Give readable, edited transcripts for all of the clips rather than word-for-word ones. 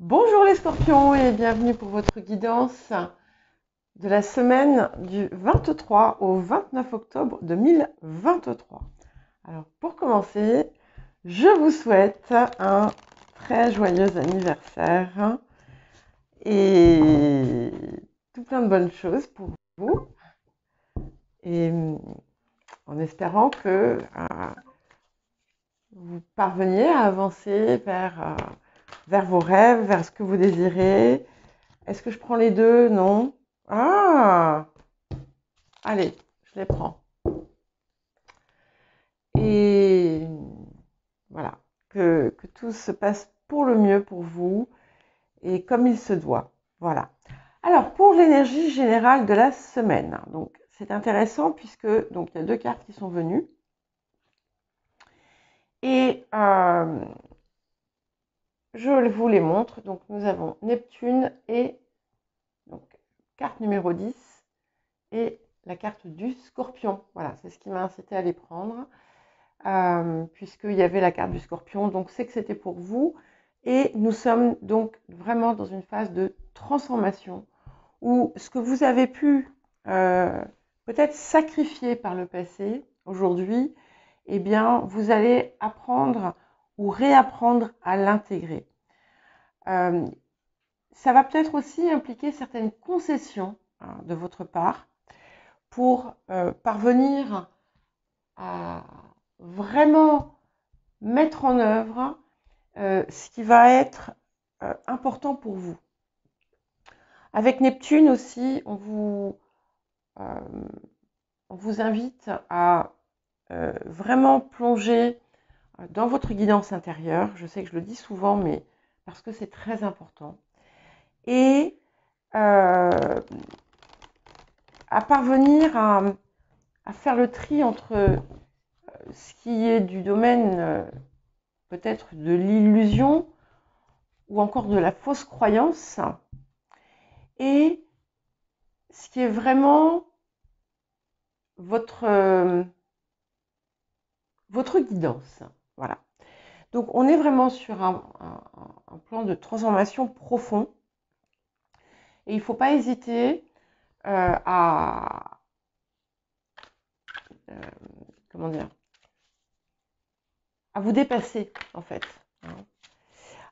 Bonjour les scorpions et bienvenue pour votre guidance de la semaine du 23 au 29 octobre 2023. Alors pour commencer, je vous souhaite un très joyeux anniversaire et tout plein de bonnes choses pour vous. Et en espérant que vous parveniez à avancer vers vos rêves, vers ce que vous désirez. Est-ce que je prends les deux? Non. Ah! Allez, je les prends. Et voilà, que tout se passe pour le mieux pour vous et comme il se doit. Voilà. Alors, pour l'énergie générale de la semaine, donc c'est intéressant puisque donc il y a deux cartes qui sont venues. Et je vous les montre. Donc, nous avons Neptune et donc, carte numéro 10 et la carte du Scorpion. Voilà, c'est ce qui m'a incité à les prendre, puisqu'il y avait la carte du Scorpion. Donc, c'est que c'était pour vous. Et nous sommes donc vraiment dans une phase de transformation où ce que vous avez pu peut-être sacrifier par le passé, aujourd'hui, eh bien, vous allez apprendre ou réapprendre à l'intégrer. Ça va peut-être aussi impliquer certaines concessions de votre part pour parvenir à vraiment mettre en œuvre ce qui va être important pour vous. Avec Neptune aussi, on vous invite à vraiment plonger dans votre guidance intérieure. Je sais que je le dis souvent, mais parce que c'est très important. Et à parvenir à faire le tri entre ce qui est du domaine peut-être de l'illusion ou encore de la fausse croyance et ce qui est vraiment votre guidance. Voilà. Donc on est vraiment sur un plan de transformation profond et il ne faut pas hésiter à comment dire, à vous dépasser en fait.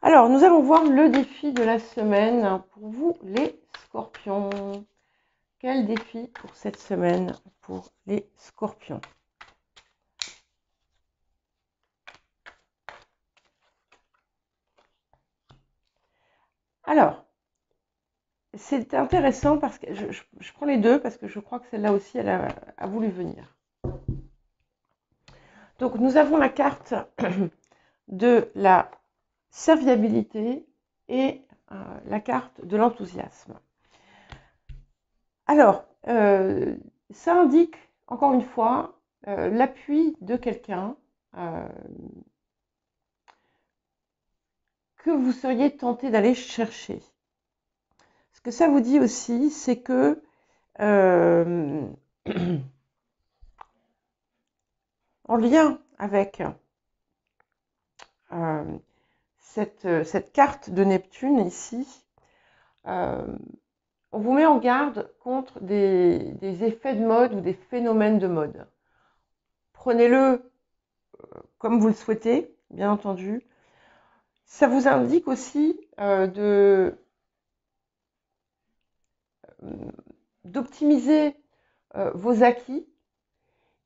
Alors nous allons voir le défi de la semaine pour vous les scorpions. Quel défi pour cette semaine pour les scorpions? Alors, c'est intéressant parce que je prends les deux parce que je crois que celle-là aussi, elle a voulu venir. Donc, nous avons la carte de la serviabilité et la carte de l'enthousiasme. Alors, ça indique, encore une fois, l'appui de quelqu'un que vous seriez tenté d'aller chercher. Ce que ça vous dit aussi, c'est que en lien avec cette carte de Neptune ici, on vous met en garde contre des effets de mode ou des phénomènes de mode. Prenez-le comme vous le souhaitez, bien entendu. Ça vous indique aussi d'optimiser vos acquis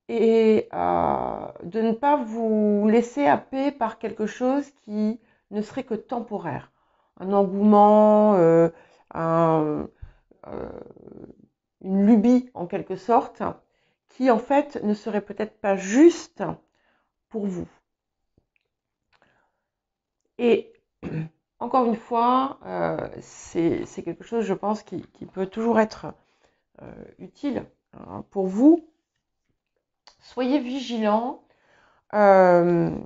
et de ne pas vous laisser happer par quelque chose qui ne serait que temporaire. Un engouement, une lubie en quelque sorte, qui en fait ne serait peut-être pas juste pour vous. Et encore une fois, c'est quelque chose, je pense, qui peut toujours être utile pour vous. Soyez vigilants dans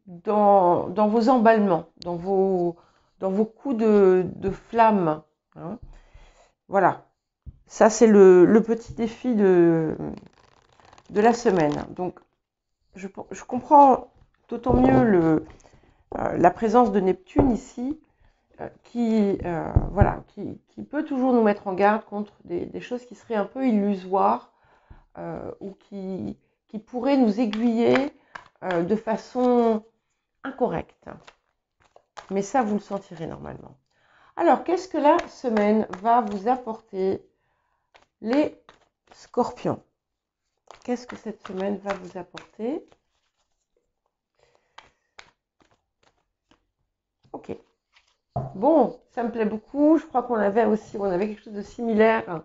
vos emballements, dans vos coups de flamme. Hein. Voilà, ça c'est le petit défi de la semaine. Donc je comprends d'autant mieux la présence de Neptune ici voilà, qui peut toujours nous mettre en garde contre des choses qui seraient un peu illusoires ou qui pourraient nous aiguiller de façon incorrecte. Mais ça, vous le sentirez normalement. Alors, qu'est-ce que la semaine va vous apporter, les scorpions? Qu'est-ce que cette semaine va vous apporter? Ok. Bon, ça me plaît beaucoup. Je crois qu'on avait quelque chose de similaire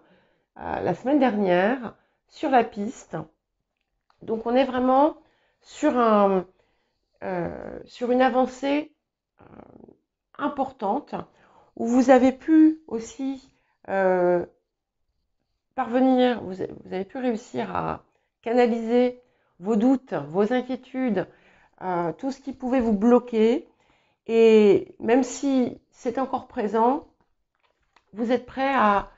la semaine dernière sur la piste. Donc, on est vraiment sur une avancée importante où vous avez pu aussi parvenir, vous avez pu réussir à canaliser vos doutes, vos inquiétudes, tout ce qui pouvait vous bloquer. Et même si c'est encore présent, vous êtes prêt à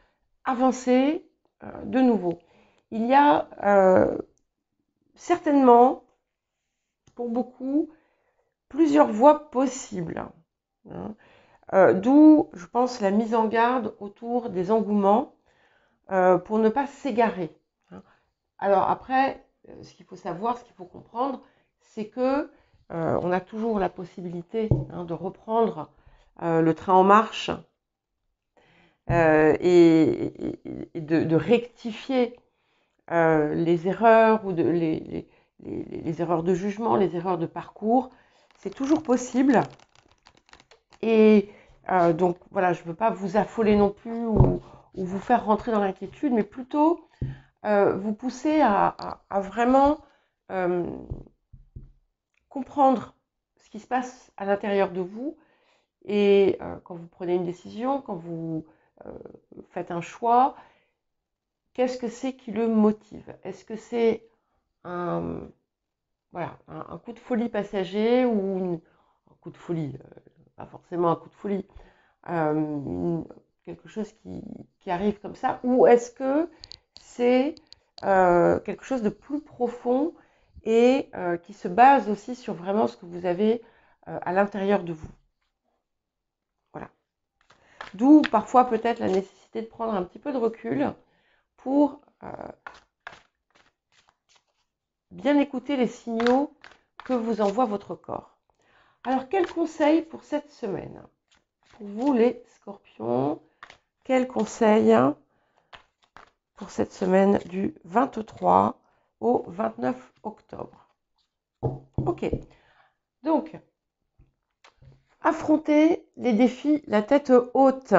avancer de nouveau. Il y a certainement, pour beaucoup, plusieurs voies possibles. Hein. D'où, je pense, la mise en garde autour des engouements pour ne pas s'égarer. Hein. Alors après, ce qu'il faut savoir, ce qu'il faut comprendre, c'est que on a toujours la possibilité de reprendre le train en marche et de rectifier les erreurs ou les erreurs de jugement, les erreurs de parcours. C'est toujours possible. Et donc voilà, je ne veux pas vous affoler non plus ou vous faire rentrer dans l'inquiétude, mais plutôt vous pousser à vraiment comprendre ce qui se passe à l'intérieur de vous. Et quand vous prenez une décision, quand vous faites un choix, qu'est-ce que c'est qui le motive? Est-ce que c'est un coup de folie passager ou un coup de folie, pas forcément un coup de folie, quelque chose qui arrive comme ça, ou est-ce que c'est quelque chose de plus profond et qui se base aussi sur vraiment ce que vous avez à l'intérieur de vous. Voilà. D'où parfois peut-être la nécessité de prendre un petit peu de recul pour bien écouter les signaux que vous envoie votre corps. Alors, quel conseil pour cette semaine? Pour vous, les scorpions, quel conseil pour cette semaine du 23 au 29 octobre? Ok. Donc, affronter les défis la tête haute.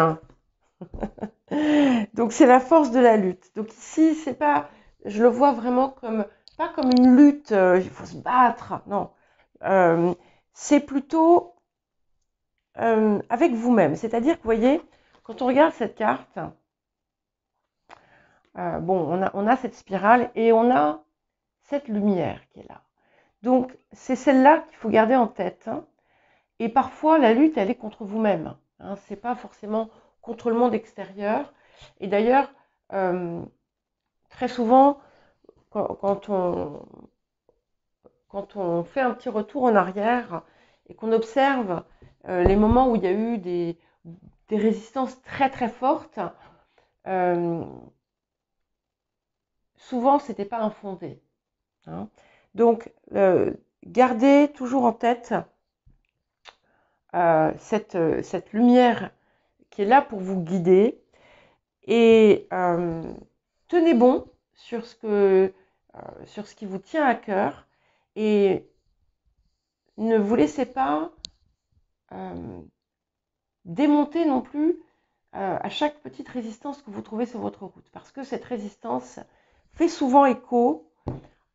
Donc, c'est la force de la lutte. Donc, ici, c'est pas, je le vois vraiment pas comme une lutte, il faut se battre. Non. C'est plutôt avec vous-même. C'est-à-dire que, vous voyez, quand on regarde cette carte, on a cette spirale et on a cette lumière qui est là. Donc, c'est celle-là qu'il faut garder en tête. Hein. Et parfois, la lutte, elle est contre vous-même. Hein. Ce n'est pas forcément contre le monde extérieur. Et d'ailleurs, très souvent, quand on fait un petit retour en arrière et qu'on observe les moments où il y a eu des résistances très très fortes, souvent, ce n'était pas infondé. Hein. Donc, gardez toujours en tête cette lumière qui est là pour vous guider et tenez bon sur ce qui vous tient à cœur et ne vous laissez pas démonter non plus à chaque petite résistance que vous trouvez sur votre route parce que cette résistance fait souvent écho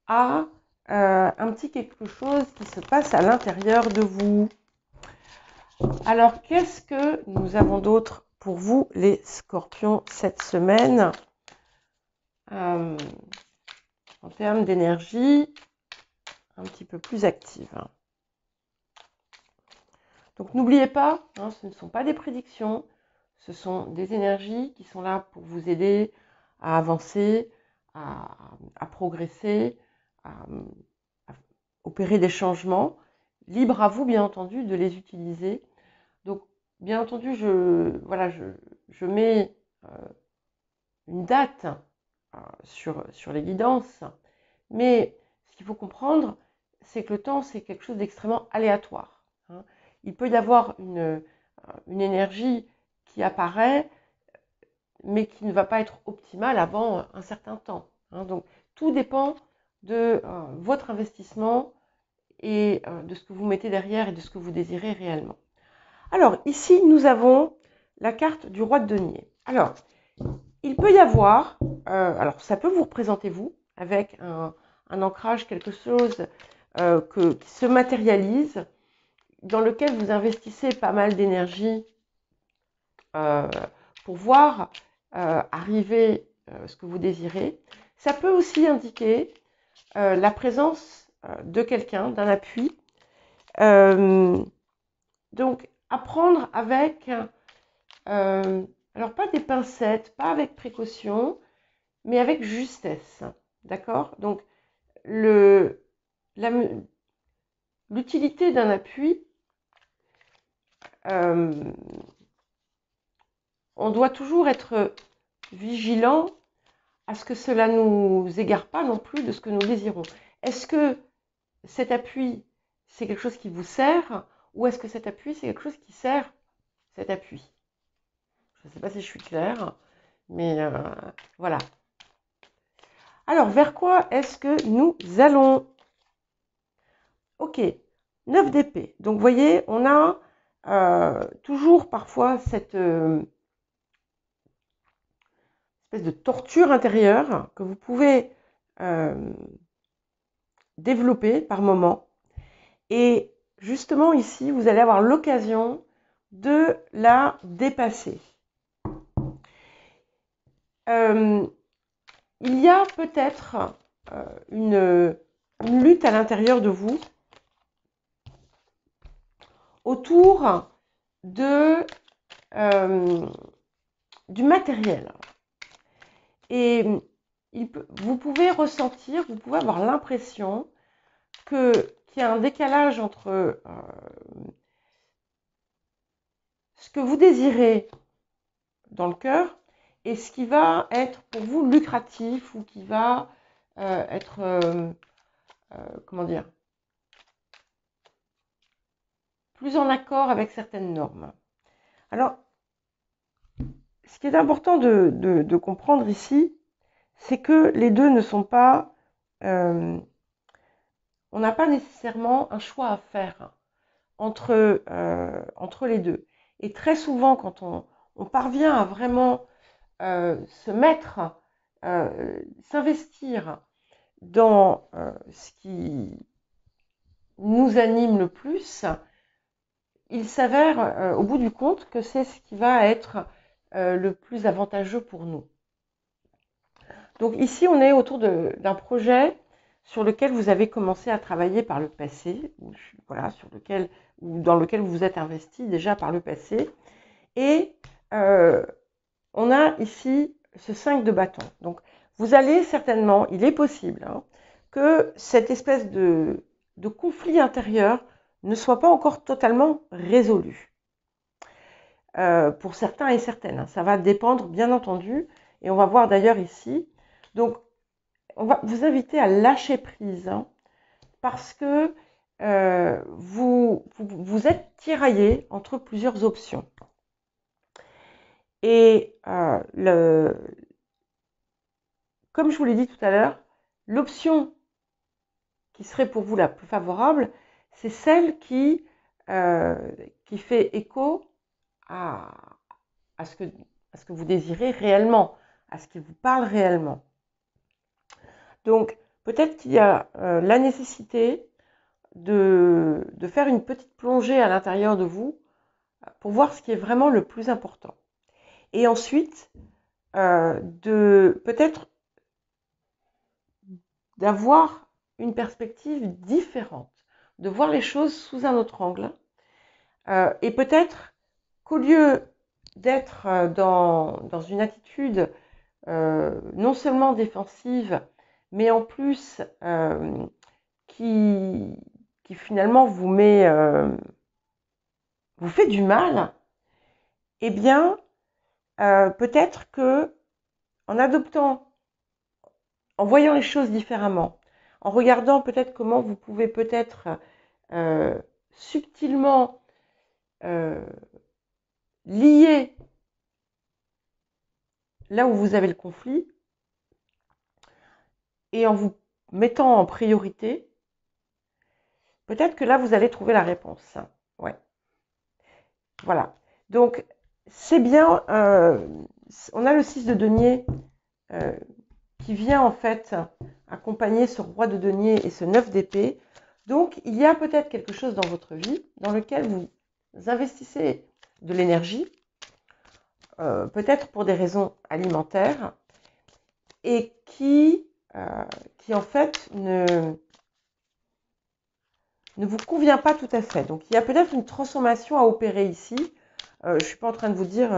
à un petit quelque chose qui se passe à l'intérieur de vous. Alors, qu'est-ce que nous avons d'autre pour vous, les scorpions, cette semaine en termes d'énergie un petit peu plus active? Donc, n'oubliez pas, hein, ce ne sont pas des prédictions, ce sont des énergies qui sont là pour vous aider à avancer, à progresser, à opérer des changements. libre à vous, bien entendu, de les utiliser. Donc, bien entendu, je mets une date sur les guidances, mais ce qu'il faut comprendre, c'est que le temps, c'est quelque chose d'extrêmement aléatoire. Hein. Il peut y avoir une énergie qui apparaît, mais qui ne va pas être optimale avant un certain temps. Hein. Donc, tout dépend de votre investissement et de ce que vous mettez derrière et de ce que vous désirez réellement. Alors, ici, nous avons la carte du roi de denier. Alors, il peut y avoir, alors ça peut vous représenter vous, avec un ancrage, quelque chose qui se matérialise, dans lequel vous investissez pas mal d'énergie pour voir arriver ce que vous désirez. Ça peut aussi indiquer la présence de quelqu'un, d'un appui. Donc, apprendre avec, alors pas des pincettes, pas avec précaution, mais avec justesse. D'accord? Donc, l'utilité d'un appui, on doit toujours être vigilant à ce que cela ne nous égare pas non plus de ce que nous désirons. Est-ce que cet appui, c'est quelque chose qui vous sert, ou est-ce que cet appui, c'est quelque chose qui sert cet appui? Je ne sais pas si je suis claire, mais voilà. Alors, vers quoi est-ce que nous allons? Ok, 9 d'épée. Donc, vous voyez, on a toujours parfois cette espèce de torture intérieure que vous pouvez développer par moment. Et justement, ici, vous allez avoir l'occasion de la dépasser. Il y a peut-être une lutte à l'intérieur de vous autour de, du matériel. Et vous pouvez ressentir, vous pouvez avoir l'impression qu'il y a un décalage entre ce que vous désirez dans le cœur et ce qui va être pour vous lucratif ou qui va être, comment dire, plus en accord avec certaines normes. Alors, ce qui est important de comprendre ici, c'est que les deux ne sont pas... on n'a pas nécessairement un choix à faire entre les deux. Et très souvent, quand on parvient à vraiment se mettre, s'investir dans ce qui nous anime le plus, il s'avère au bout du compte que c'est ce qui va être le plus avantageux pour nous. Donc ici, on est autour d'un projet sur lequel vous avez commencé à travailler par le passé, voilà, ou dans lequel vous vous êtes investi déjà par le passé. Et on a ici ce 5 de bâton. Donc vous allez certainement, il est possible, hein, que cette espèce de conflit intérieur ne soit pas encore totalement résolu. Pour certains et certaines, hein. Ça va dépendre, bien entendu, et on va voir d'ailleurs ici. Donc, on va vous inviter à lâcher prise, hein, parce que vous êtes tiraillé entre plusieurs options. Et comme je vous l'ai dit tout à l'heure, l'option qui serait pour vous la plus favorable, c'est celle qui fait écho à ce que vous désirez réellement, à ce qui vous parle réellement. Donc, peut-être qu'il y a la nécessité de faire une petite plongée à l'intérieur de vous pour voir ce qui est vraiment le plus important. Et ensuite, peut-être d'avoir une perspective différente, de voir les choses sous un autre angle. Et peut-être qu'au lieu d'être dans une attitude non seulement défensive, mais en plus qui qui finalement vous fait du mal, eh bien, peut-être que en adoptant, en voyant les choses différemment, en regardant peut-être comment vous pouvez peut-être subtilement lier là où vous avez le conflit, et en vous mettant en priorité, peut-être que là, vous allez trouver la réponse. Ouais. Voilà. Donc, c'est bien. On a le 6 de denier qui vient en fait accompagner ce roi de denier et ce 9 d'épée. Donc, il y a peut-être quelque chose dans votre vie dans lequel vous investissez de l'énergie, peut-être pour des raisons alimentaires, et qui en fait ne vous convient pas tout à fait. Donc, il y a peut-être une transformation à opérer ici. Je ne suis pas en train de vous dire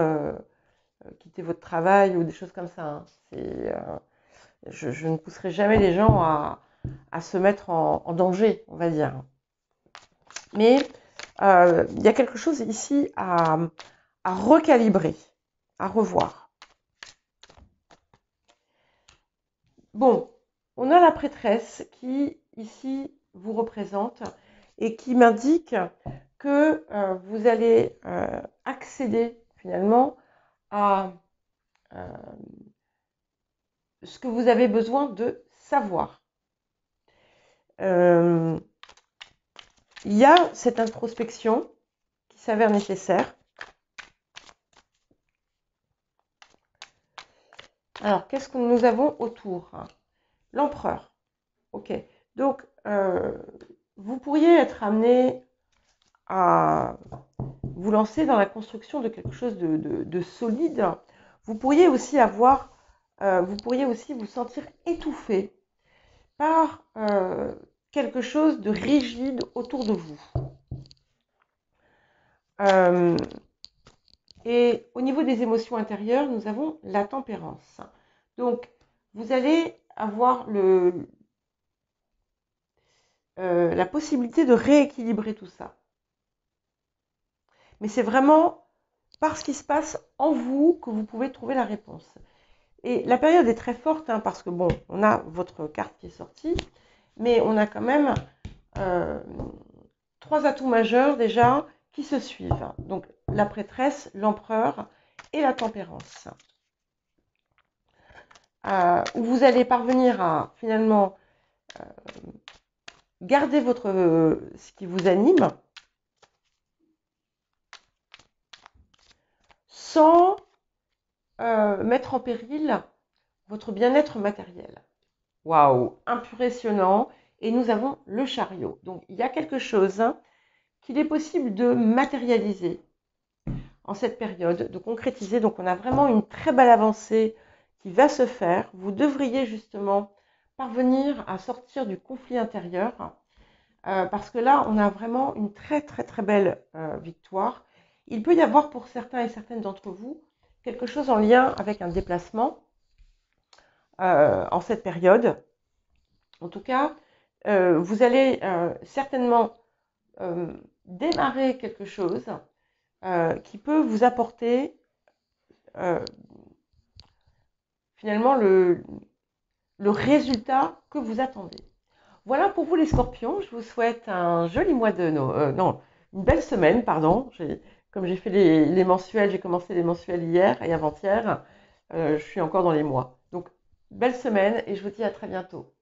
quitter votre travail ou des choses comme ça. Hein. Je ne pousserai jamais les gens à se mettre en danger, on va dire. Mais il y a quelque chose ici à recalibrer, à revoir. Bon, on a la prêtresse qui, ici, vous représente et qui m'indique que vous allez accéder finalement à ce que vous avez besoin de savoir. Il y a cette introspection qui s'avère nécessaire. Alors, qu'est-ce que nous avons autour? L'empereur. Ok. Donc, vous pourriez être amené à vous lancer dans la construction de quelque chose de solide. Vous pourriez aussi vous sentir étouffé par quelque chose de rigide autour de vous. Et au niveau des émotions intérieures, nous avons la tempérance. Donc, vous allez avoir la possibilité de rééquilibrer tout ça. Mais c'est vraiment par ce qui se passe en vous que vous pouvez trouver la réponse. Et la période est très forte, hein, parce que bon, on a votre carte qui est sortie, mais on a quand même 3 atouts majeurs déjà qui se suivent. Donc la prêtresse, l'empereur et la tempérance. Où vous allez parvenir à finalement garder ce qui vous anime sans mettre en péril votre bien-être matériel. Waouh, impressionnant. Et nous avons le chariot. Donc il y a quelque chose qu'il est possible de matérialiser en cette période, de concrétiser. Donc on a vraiment une très belle avancée qui va se faire. Vous devriez justement parvenir à sortir du conflit intérieur parce que là, on a vraiment une très très très belle victoire. Il peut y avoir pour certains et certaines d'entre vous quelque chose en lien avec un déplacement en cette période. En tout cas, vous allez certainement démarrer quelque chose qui peut vous apporter finalement le résultat que vous attendez. Voilà pour vous les scorpions, je vous souhaite un joli mois de non, une belle semaine, pardon. Comme j'ai fait les mensuels, j'ai commencé les mensuels hier et avant-hier, je suis encore dans les mois. Donc, belle semaine et je vous dis à très bientôt.